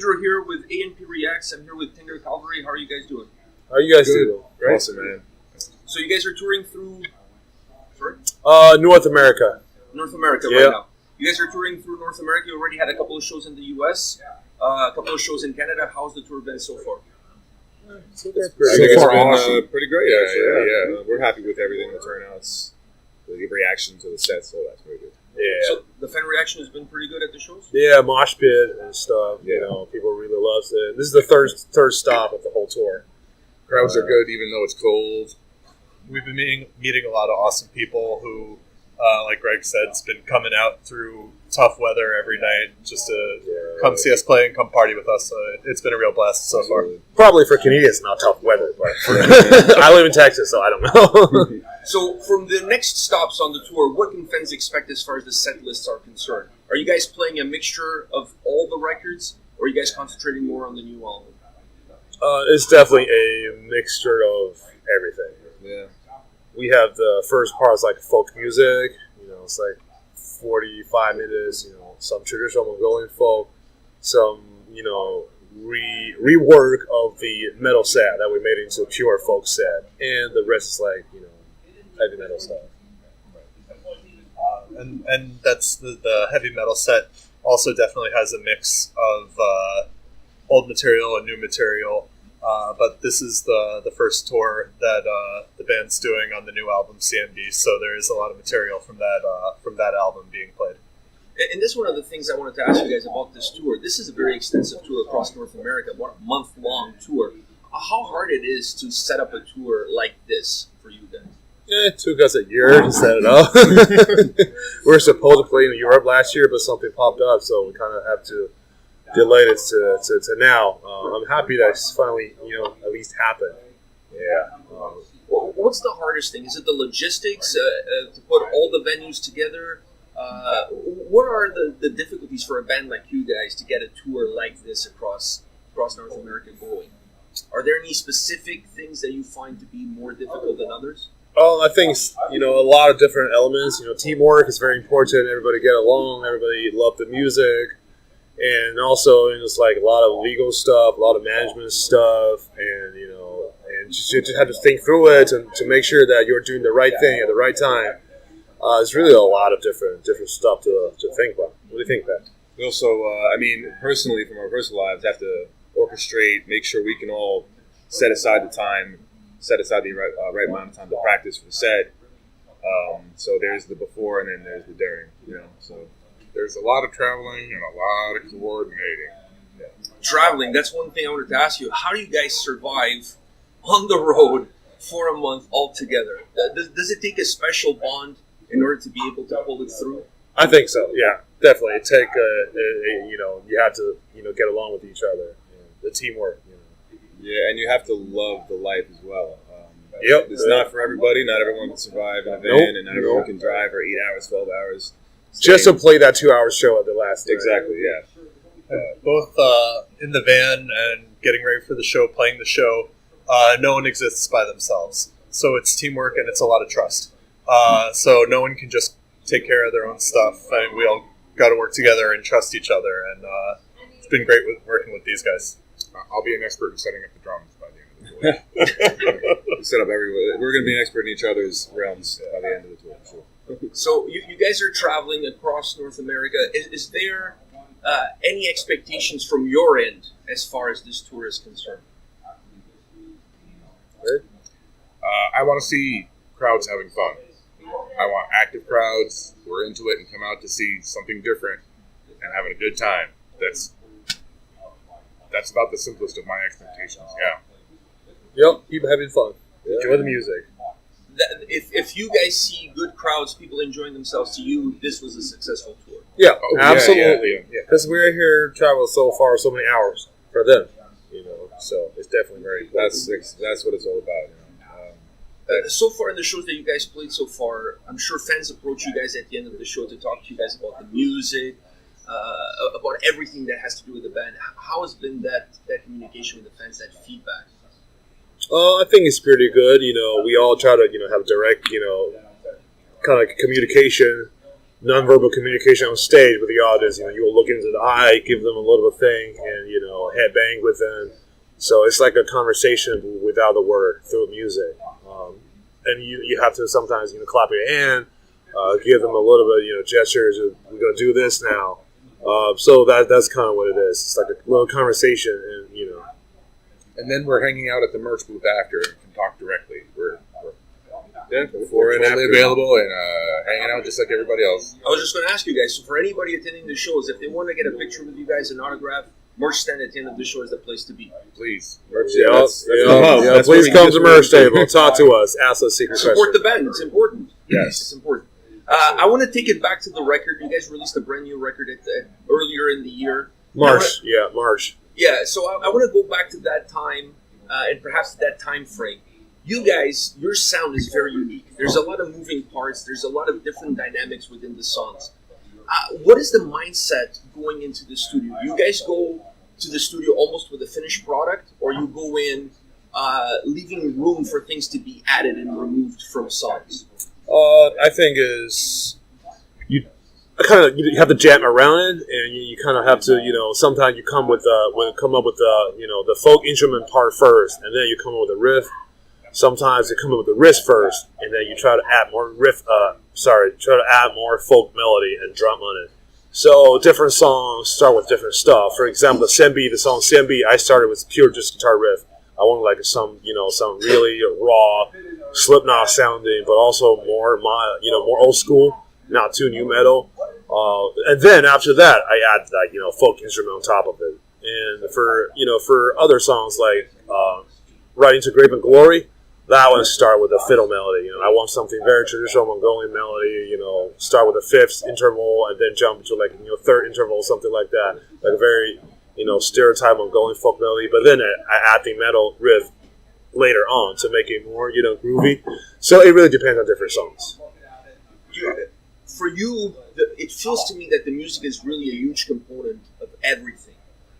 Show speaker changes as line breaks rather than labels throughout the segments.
Pedro here with A&P Reacts. I'm here with Tinder Calvary. How are you guys doing?
How are you guys doing?
Great. Awesome, man.
So you guys are touring through... Sorry?
North America.
North America right now. You guys are touring through North America. You already had a couple of shows in the U.S., a couple of shows in Canada. How's the tour been so far?
It's been pretty great, actually. Yeah. We're happy with everything, the turnouts, the reaction to the sets, so that's very good.
Yeah.
So the fan reaction has been pretty good at the shows?
Yeah, mosh pit and stuff. Yeah. You know, people really love it. This is the third stop of the whole tour.
Crowds are good, even though it's cold.
We've been meeting a lot of awesome people who, like Greg said, has been coming out through tough weather every night just to come see us play and come party with us. So it's been a real blast so far.
Probably for Canadians, not tough weather, but I live in Texas, so I don't know.
So from the next stops on the tour, what can fans expect as far as the set lists are concerned? Are you guys playing a mixture of all the records, or are you guys concentrating more on the new album?
It's definitely a mixture of everything.
Yeah.
We have the first part is like folk music, you know, it's like 45 minutes, you know, some traditional Mongolian folk, some, you know, rework of the metal set that we made into a pure folk set, and the rest is like, you know, heavy metal stuff.
And that's the heavy metal set also definitely has a mix of old material and new material. But this is the first tour that the band's doing on the new album CMD, so there is a lot of material from that album being played.
And this is one of the things I wanted to ask you guys about this tour. This is a very extensive tour across North America, about a month-long tour. How hard it is to set up a tour like this for you guys?
Yeah, it took us a year to set it up. We were supposed to play in Europe last year, but something popped up, so we kind of have to delay it to now. I'm happy that it's finally, you know, at least happened. Yeah.
What's the hardest thing? Is it the logistics to put all the venues together? What are the difficulties for a band like you guys to get a tour like this across North America going? Are there any specific things that you find to be more difficult than others?
I think, you know, a lot of different elements. You know, teamwork is very important. Everybody get along. Everybody love the music. And also, it's like a lot of legal stuff, a lot of management stuff, and, you know, and you just have to think through it to make sure that you're doing the right thing at the right time. It's really a lot of different stuff to think about. What do you think, Pat?
We also, I mean, personally, from our personal lives, have to orchestrate, make sure we can all set aside the time, set aside the right amount of time to practice for the set. So there's the before and then there's the during, you know, so...
There's a lot of traveling and a lot of coordinating.
Yeah. Traveling, that's one thing I wanted to ask you. How do you guys survive on the road for a month altogether? Does it take a special bond in order to be able to pull it through?
I think so, yeah, definitely. It take, you know, you have to, you know, get along with each other. You know, the teamwork, you know.
Yeah, and you have to love the life as well.
Yep.
It's not for everybody. Not everyone can survive in a van, and not everyone can drive for 8 hours, 12 hours.
Just to play that 2-hour show at the last night.
Exactly, yeah.
Both in the van and getting ready for the show, playing the show, no one exists by themselves. So it's teamwork and it's a lot of trust. So no one can just take care of their own stuff. I mean, we all got to work together and trust each other. And it's been great working with these guys.
I'll be an expert in setting up the drums by the end of the tour.
We set up everywhere. We're going to be an expert in each other's realms by the end of the tour, for sure.
So you guys are traveling across North America. Is there any expectations from your end as far as this tour is concerned?
I want to see crowds having fun. I want active crowds who are into it and come out to see something different and having a good time. That's about the simplest of my expectations, yeah.
Yep, people having fun. Yeah. Enjoy the music.
If you guys see good crowds, people enjoying themselves, to you, this was a successful tour.
Yeah, absolutely. Because we're here traveling so far, so many hours for them, you know. So it's definitely very important.
That's what it's all about. You know?
So far in the shows that you guys played so far, I'm sure fans approach you guys at the end of the show to talk to you guys about the music, about everything that has to do with the band. How has been that communication with the fans, that feedback?
I think it's pretty good. You know, we all try to, you know, have direct, you know, kind of communication. nonverbal communication on stage with the audience. You know, you will look into the eye, give them a little thing, and head bang with them. So it's like a conversation without the word through music. And you have to sometimes clap your hand, give them a little bit gestures. We're gonna do this now. So that's kind of what it is. It's like a little conversation, and
And then we're hanging out at the merch booth after and can talk directly. We're
Before and
totally
after.
available and hanging out just like everybody else.
I was just going to ask you guys, so for anybody attending the shows, if they want to get a picture with you guys, an autograph, merch stand at the end of the show is the place to be.
Please.
That's
please
where we
come
just
to merch
really-
table. Talk to us. Ask us secret
Support
questions.
the band. It's important.
Yes.
It's important. I want to take it back to the record. You guys released a brand new record earlier in the year.
March.
Yeah, so I want to go back to that time and perhaps that time frame. You guys, your sound is very unique. There's a lot of moving parts. There's a lot of different dynamics within the songs. What is the mindset going into the studio? You guys go to the studio almost with a finished product, or you go in leaving room for things to be added and removed from songs?
I think is you have to jam around it, and you kind of have to sometimes you come up with the folk instrument part first, and then you come up with a riff. Sometimes you come up with the riff first, and then you try to add more folk melody and drum on it. So different songs start with different stuff. For example, the song Senbi, I started with pure just guitar riff. I wanted some really raw Slipknot sounding, but also more old school, not too new metal. And then after that, I add folk instrument on top of it. And for other songs like Right Into Grape and Glory, that one start with a fiddle melody. I want something very traditional Mongolian melody. Start with a fifth interval and then jump to third interval, something like that. Like a very stereotype Mongolian folk melody. But then I add the metal riff later on to make it more groovy. So it really depends on different songs.
For you, it feels to me that the music is really a huge component of everything.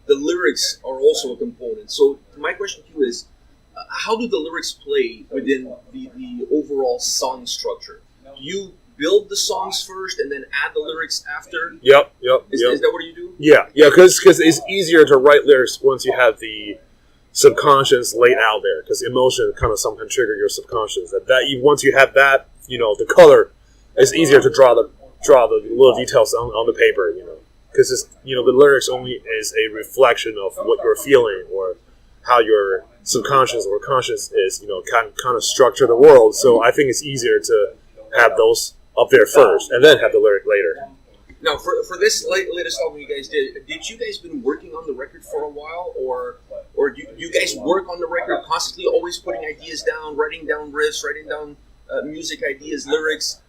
The lyrics are also a component. So my question to you is, how do the lyrics play within the overall song structure? Do you build the songs first and then add the lyrics after?
Yep.
Is that what you do?
Yeah, because it's easier to write lyrics once you have the subconscious laid out there, because emotion kind of sometimes trigger your subconscious. Once you have that, the color, it's easier to draw the little details on the paper, because it's the lyrics only is a reflection of what you're feeling or how your subconscious or conscious is kind of structure the world. So I think it's easier to have those up there first and then have the lyric later.
Now, for this latest album you guys did you guys been working on the record for a while, or do you guys work on the record constantly, always putting ideas down, writing down riffs, writing down music ideas, lyrics?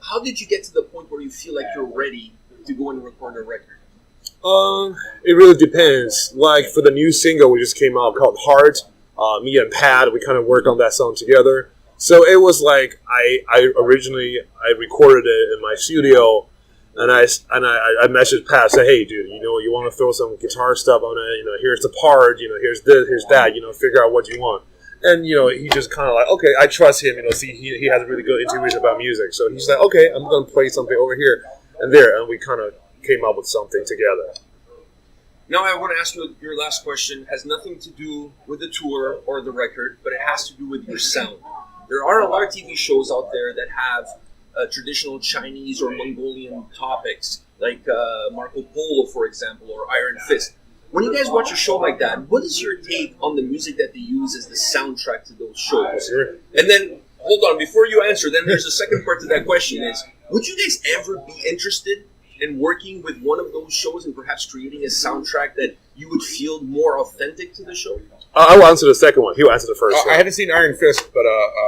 How did you get to the point where you feel like you're ready to go and record a record?
It really depends. Like for the new single we just came out called Heart, me and Pat, we kind of worked on that song together. So it was like I originally recorded it in my studio, and I messaged Pat, said, hey dude, you want to throw some guitar stuff on it, here's the part, here's this, here's that, figure out what you want. And he just kind of like, okay, I trust him, he has a really good intuition about music. So he's like, okay, I'm going to play something over here and there, and we kind of came up with something together.
Now I want to ask you your last question. It has nothing to do with the tour or the record, but it has to do with your sound. There are a lot of TV shows out there that have traditional Chinese or Mongolian topics, like Marco Polo, for example, or Iron Fist. When you guys watch a show like that, what is your take on the music that they use as the soundtrack to those shows?
Sure.
And then, hold on, before you answer, then there's a second part to that question is, would you guys ever be interested in working with one of those shows and perhaps creating a soundtrack that you would feel more authentic to the show?
I will answer the second one. He'll answer the first one.
I haven't seen Iron Fist, but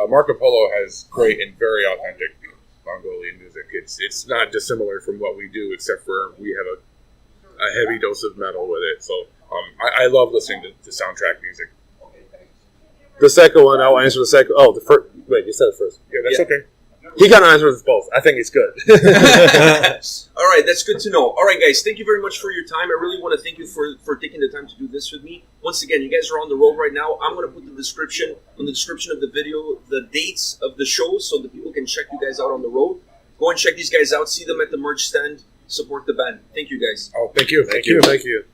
Marco Polo has great and very authentic Mongolian music. It's not dissimilar from what we do, except for we have a heavy dose of metal with it. So I love listening to soundtrack music.
The second one, I will answer the second. Oh, the first. Wait, you said it first.
Yeah, that's okay.
He kind of answers both. I think it's good.
All right, that's good to know. All right, guys, thank you very much for your time. I really want to thank you for taking the time to do this with me. Once again, you guys are on the road right now. I'm going to put on the description of the video, the dates of the shows so that people can check you guys out on the road. Go and check these guys out. See them at the merch stand. Support the band. Thank you, guys.
Oh, thank you.
Thank you.